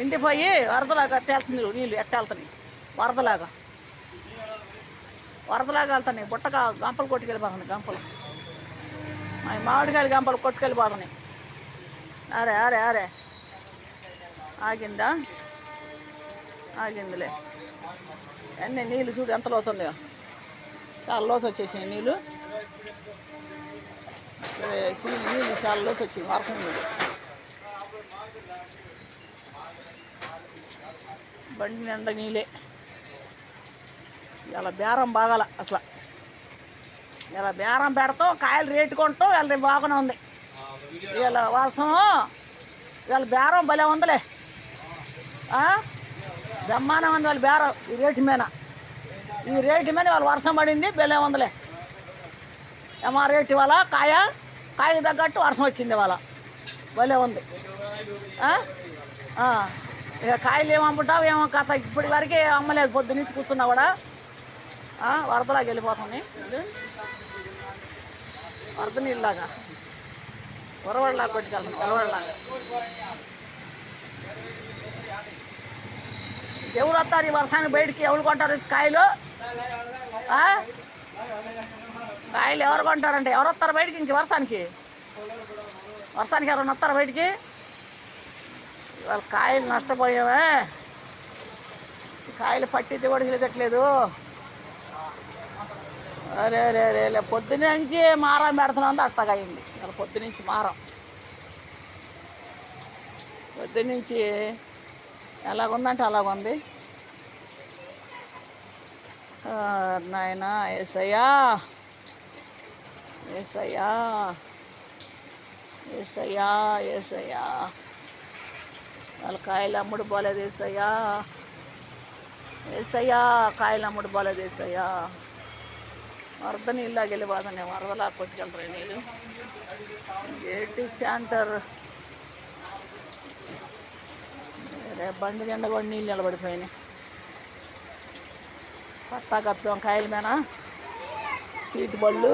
ఇంటిపోయి వరదలాగా తేలుతుంది నీళ్ళు ఎట్టేళ్తున్నాయి వరదలాగా వెళ్తున్నాయి బుట్టగా గంపలు కొట్టుకెళ్ళిపోతున్నాయి గంపలు మామిడికాయలు గంపలు కొట్టుకెళ్ళిపోతున్నాయి. అరే ఆగిందిలే అన్నీ నీళ్ళు చూడు ఎంత లోతుందో, చాలా లోతు వచ్చేసినాయి నీళ్ళు చాలా లోతు వచ్చింది వర్షం నీళ్ళు. బండి నిండా నీళ్ళే. ఇలా బేరం బాగాల అసలు, ఇలా బేరం పెడతాం కాయలు రేటు కొంటాం. ఇలా బాగానే ఉంది ఇలా వర్షం, వీళ్ళ బేరం భలే ఉందిలే, బ్రహ్మాండం ఉంది వాళ్ళ బేరం. ఈ రేటు మీద వాళ్ళు వర్షం పడింది భలే ఉందిలే. ఏమో రేటు ఇవాళ కాయకు తగ్గట్టు వర్షం వచ్చింది ఇవాళ భలే ఉంది. ఇక కాయలు ఏమో అమ్ముతావు ఏమో కథ, ఇప్పటి వరకే అమ్మలేదు, పొద్దు నుంచి కూర్చున్నా కూడా వరదలాగా వెళ్ళిపోతుంది. వరద నీళ్ళలాగా ఉరవడిలాగా కొట్టుకెళ్తాం ఉరవడిలాగా. ఎవరు వస్తారు ఈ వర్షానికి బయటికి? ఎవరు కొంటారు కాయలు? కాయలు ఎవరు కొంటారంటే ఎవరు వస్తారు బయటికి? ఇంక వర్షానికి ఎవరైనా వస్తారు బయటికి? ఇవాళ కాయలు నష్టపోయావే, కాయలు పట్టిద్ది కూడా తెలియట్లేదు. అరే పొద్దునుంచి మారం పెడుతున్నాం అట్టగా అయింది. ఇవాళ పొద్దునుంచి పొద్దునుంచి ఎలాగుందంటే అలాగుంది. నాయనా ఏసయ్యా వాళ్ళ కాయలు అమ్ముడు పోలేదు ఏసయ్యా కాయలు అమ్ముడు పోలేదు ఏసయ్యా. వరద నీళ్ళకి వెళ్ళిపోతున్నాయి, వరదలా కొట్టుకెళ్తారు నీళ్ళు. గేటి సెంటర్ బండి నిండా కూడా నీళ్ళు నిలబడిపోయినాయి. పట్టా కప్పాం కాయల మీద స్పీడ్ బళ్ళు.